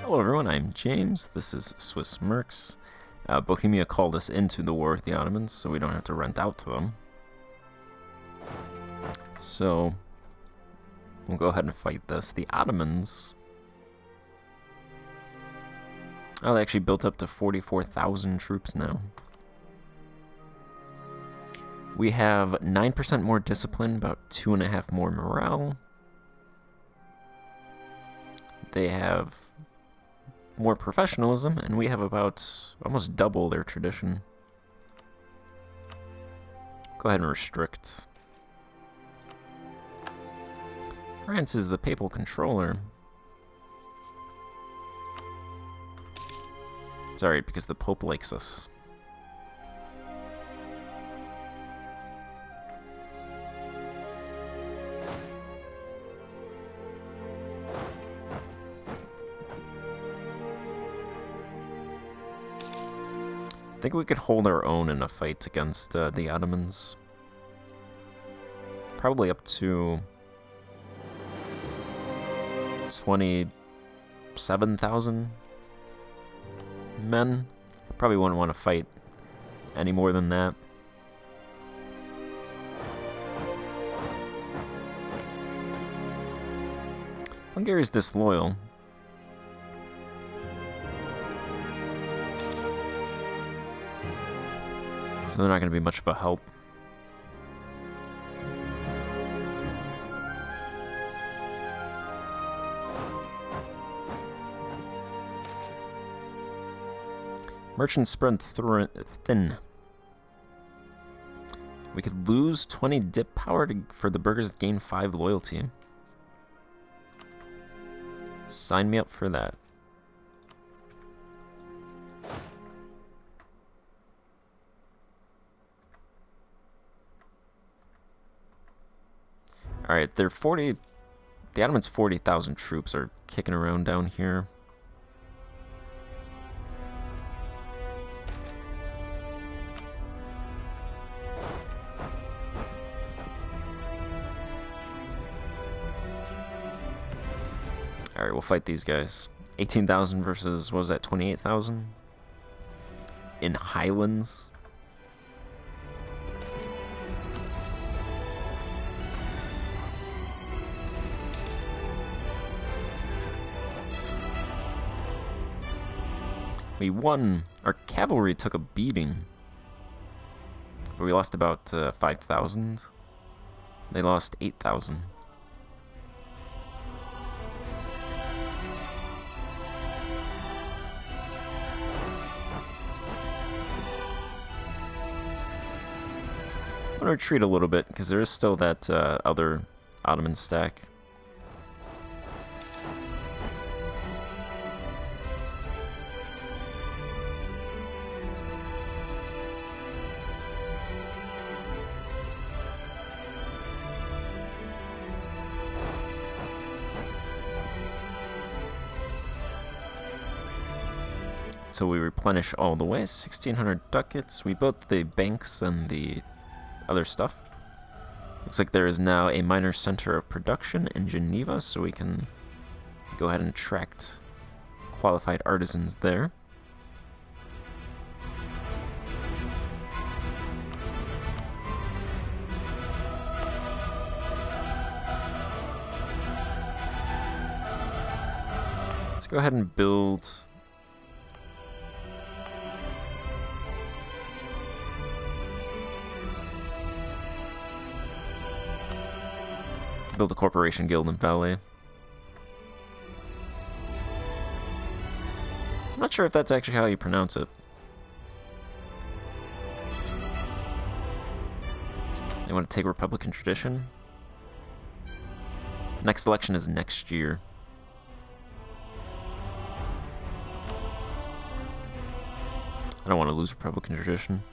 Hello everyone, I'm James, this is Swiss Mercs. Bohemia called us into the war with the Ottomans, so we don't have to rent out to them. So, we'll go ahead and fight this. The Ottomans... Oh, they actually built up to 44,000 troops now. We have 9% more discipline, about 2.5 more morale. They have more professionalism, and we have about almost double their tradition. Go ahead and restrict. France is the papal controller. It's alright, because the Pope likes us. I think we could hold our own in a fight against the Ottomans. Probably up to 27,000 men. Probably wouldn't want to fight any more than that. Hungary's disloyal. So they're not going to be much of a help. Merchants spread thin. We could lose 20 dip power for the burghers to gain 5 loyalty. Sign me up for that. Alright, the Ottomans' 40,000 troops are kicking around down here. Alright, we'll fight these guys. 18,000 versus, what was that, 28,000? In Highlands? We won. Our cavalry took a beating. But we lost about 5,000. They lost 8,000. I'm going to retreat a little bit, because there is still that other Ottoman stack. So we replenish all the way, 1,600 ducats. We built the banks and the other stuff. Looks like there is now a minor center of production in Geneva, so we can go ahead and attract qualified artisans there. Let's go ahead and build... build a corporation guild in Vales. I'm not sure if that's actually how you pronounce it. They want to take Republican tradition. The next election is next year. I don't want to lose Republican tradition.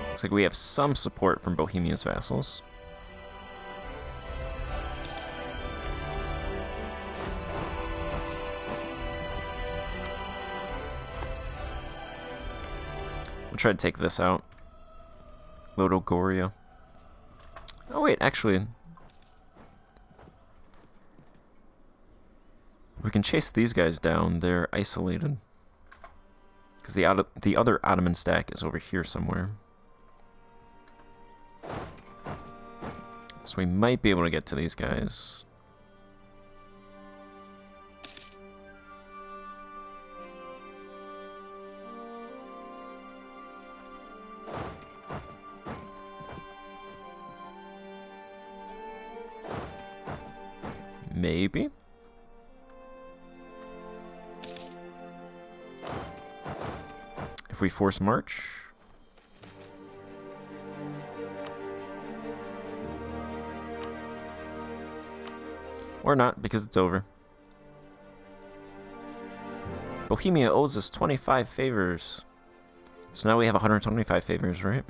Looks like we have some support from Bohemia's vassals. We'll try to take this out. Lodogoria. Oh wait, actually, we can chase these guys down. They're isolated. Because the other Ottoman stack is over here somewhere. So we might be able to get to these guys. Maybe. If we force march. Or not, because it's over. Bohemia owes us 25 favors. So now we have 125 favors, right?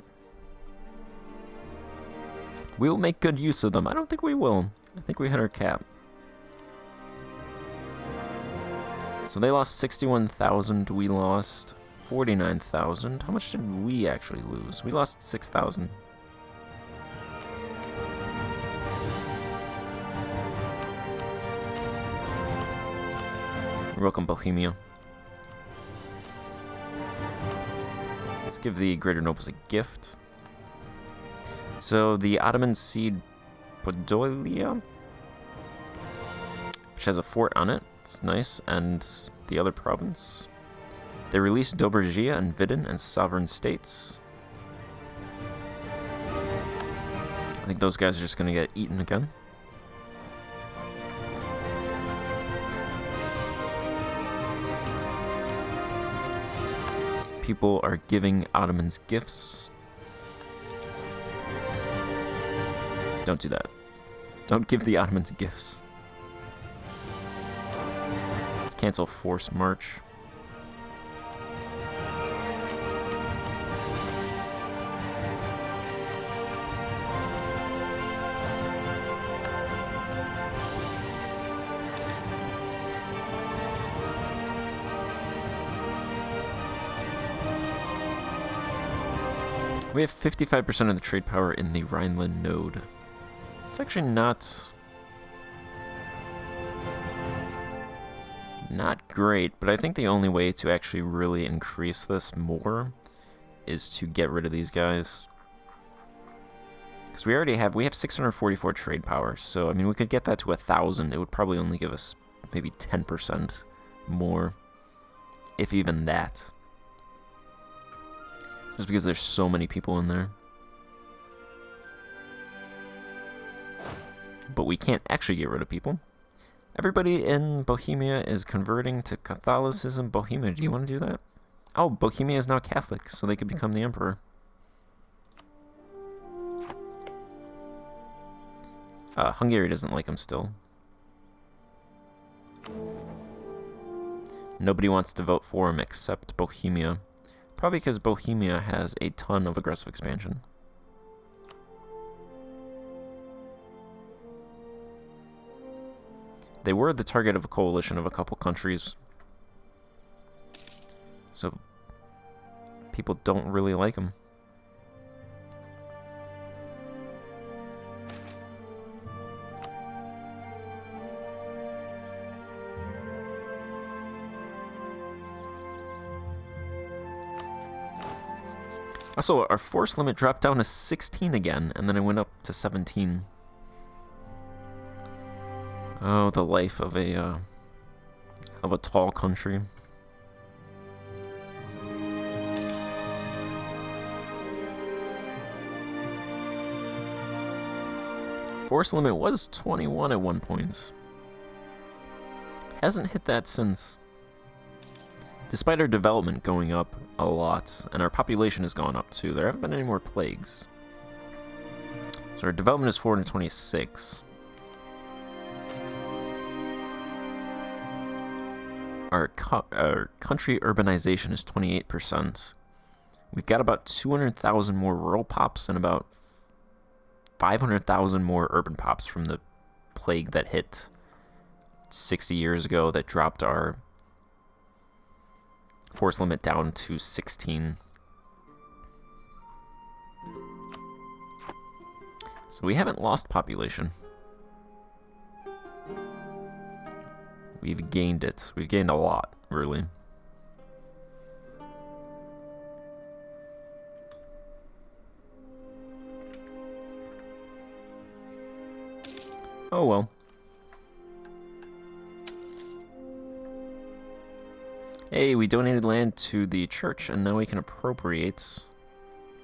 We will make good use of them. I don't think we will. I think we hit our cap. So they lost 61,000. We lost 49,000. How much did we actually lose? We lost 6,000. You're welcome, Bohemia. Let's give the Greater Nobles a gift. So the Ottomans cede Podolia, which has a fort on it. It's nice. And the other province. They released Dobrogia and Vidin as sovereign states. I think those guys are just going to get eaten again. People are giving Ottomans gifts. Don't do that. Don't give the Ottomans gifts. Let's cancel forced march. We have 55% of the trade power in the Rhineland node. It's actually not great, but I think the only way to actually really increase this more is to get rid of these guys. Because we have 644 trade power, so I mean we could get that to 1,000. It would probably only give us maybe 10% more, if even that. Just because there's so many people in there. But we can't actually get rid of people. Everybody in Bohemia is converting to Catholicism. Bohemia, do you want to do that? Oh, Bohemia is now Catholic, so they could become the emperor. Hungary doesn't like him still. Nobody wants to vote for him except Bohemia. Probably because Bohemia has a ton of aggressive expansion. They were the target of a coalition of a couple countries. So people don't really like them. Also, our force limit dropped down to 16 again, and then it went up to 17. Oh, the life of a tall country. Force limit was 21 at one point. Hasn't hit that since. Despite our development going up a lot, and our population has gone up too, there haven't been any more plagues. So our development is 426. Our country urbanization is 28%. We've got about 200,000 more rural pops and about 500,000 more urban pops from the plague that hit 60 years ago that dropped our force limit down to 16. So we haven't lost population. We've gained it. We've gained a lot, really. Oh well. Hey, we donated land to the church, and now we can appropriate.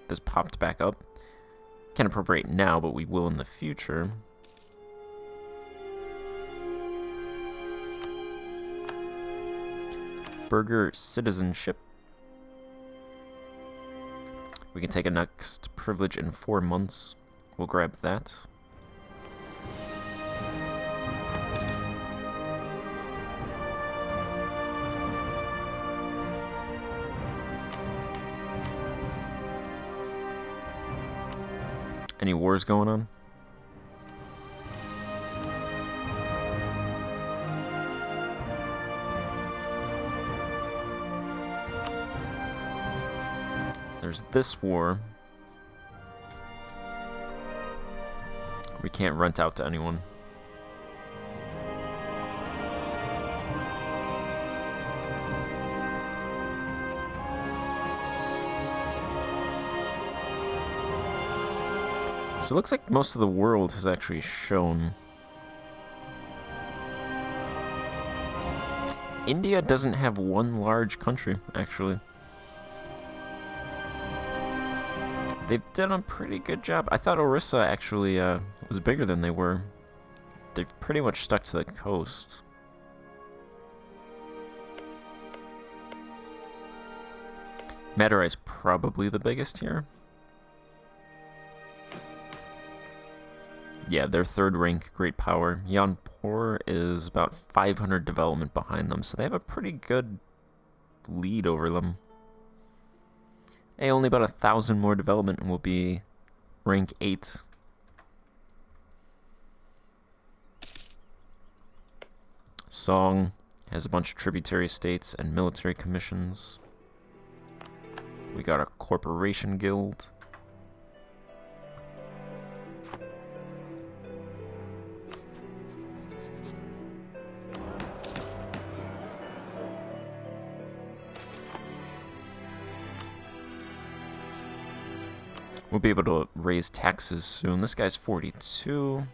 This popped back up. Can't appropriate now, but we will in the future. Burger citizenship. We can take a next privilege in 4 months. We'll grab that. Any wars going on? There's this war. We can't rent out to anyone. So it looks like most of the world has actually shown. India doesn't have one large country, actually. They've done a pretty good job. I thought Orissa actually was bigger than they were. They've pretty much stuck to the coast. Madurai is probably the biggest here. Yeah, they're third rank, great power. Yanpur is about 500 development behind them, so they have a pretty good lead over them. Hey, only about 1,000 more development and we'll be rank 8. Song has a bunch of tributary states and military commissions. We got a corporation guild. We'll be able to raise taxes soon. This guy's 42.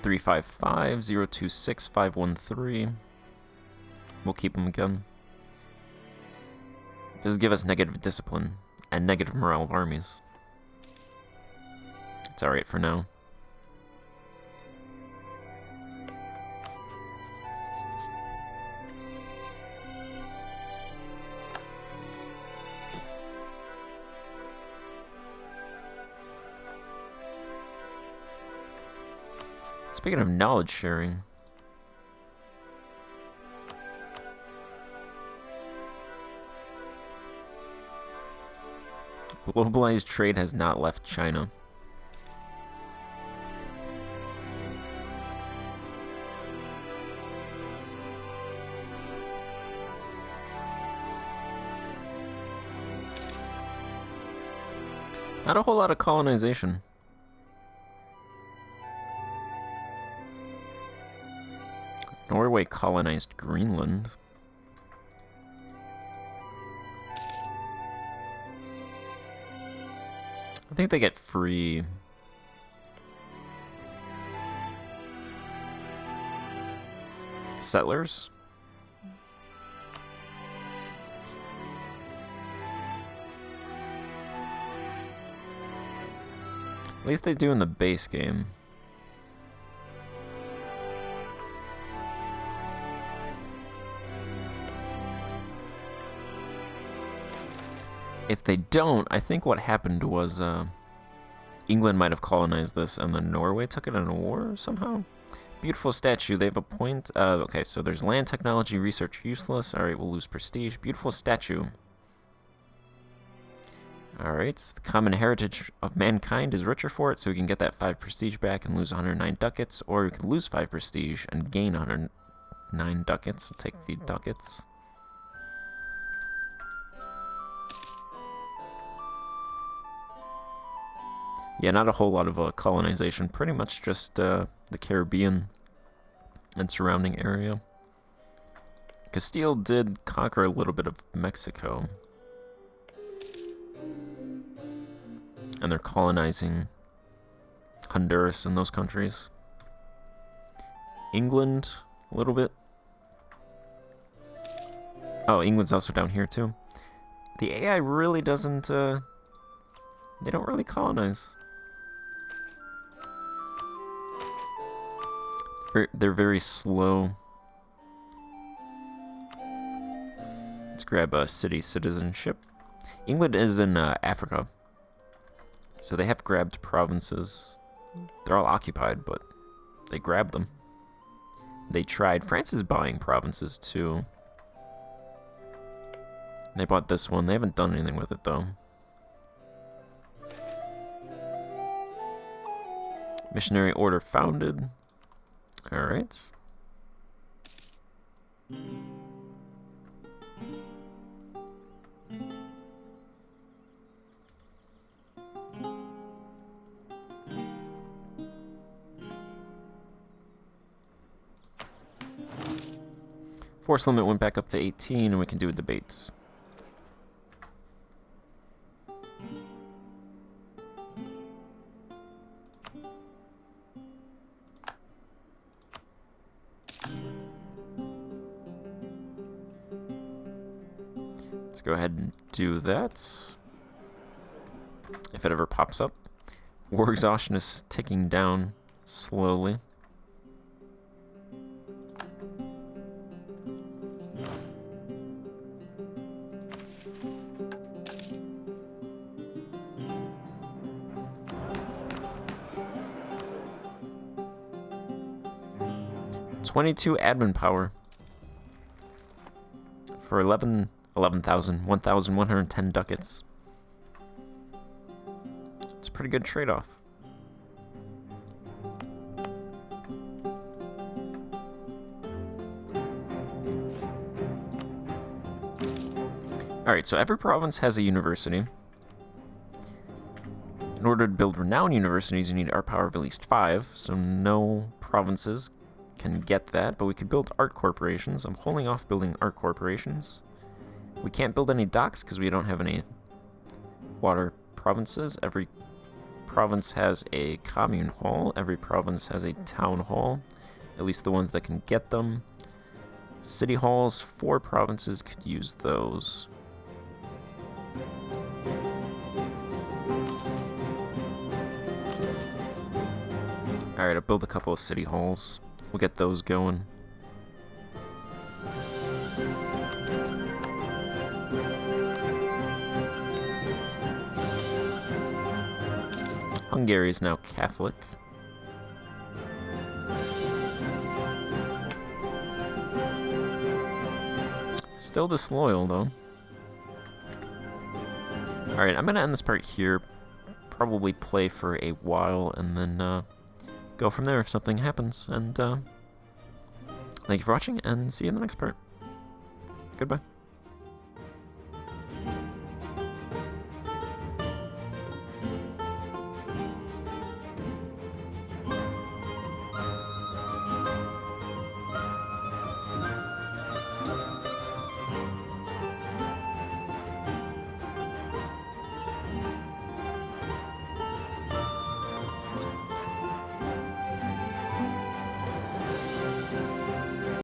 355, 026, 513. We'll keep him again. Does give us negative discipline and negative morale of armies. It's alright for now. Speaking of knowledge sharing, globalized trade has not left China. Not a whole lot of colonization. Norway colonized Greenland. I think they get free. Settlers? At least they do in the base game. If they don't, I think what happened was England might have colonized this and then Norway took it in a war somehow. Beautiful statue. They have a point. Okay, so there's land technology research useless. Alright, we'll lose prestige. Beautiful statue. Alright, the common heritage of mankind is richer for it, so we can get that 5 prestige back and lose 109 ducats, or we can lose 5 prestige and gain 109 ducats. So take the ducats. Yeah, not a whole lot of colonization. Pretty much just the Caribbean and surrounding area. Castile did conquer a little bit of Mexico. And they're colonizing Honduras and those countries. England, a little bit. Oh, England's also down here too. The AI really doesn't, they don't really colonize. They're very slow. Let's grab a city citizenship. England is in Africa. So they have grabbed provinces. They're all occupied, but they grabbed them. They tried. France is buying provinces too. They bought this one. They haven't done anything with it though. Missionary order founded. Alright. Force limit went back up to 18 and we can do a debate. Let's go ahead and do that. If it ever pops up. War exhaustion is ticking down slowly. $22 admin power for 1,110 ducats. It's a pretty good trade-off. Alright, so every province has a university. In order to build renowned universities, you need art power of at least 5, so no provinces can get that, but we could build art corporations. I'm holding off building art corporations. We can't build any docks because we don't have any water provinces. Every province has a commune hall. Every province has a town hall, at least the ones that can get them. City halls, 4 provinces could use those. Alright, I'll build a couple of city halls. We'll get those going. Hungary is now Catholic. Still disloyal, though. Alright, I'm gonna end this part here. Probably play for a while, and then, go from there if something happens. And thank you for watching, and see you in the next part. Goodbye.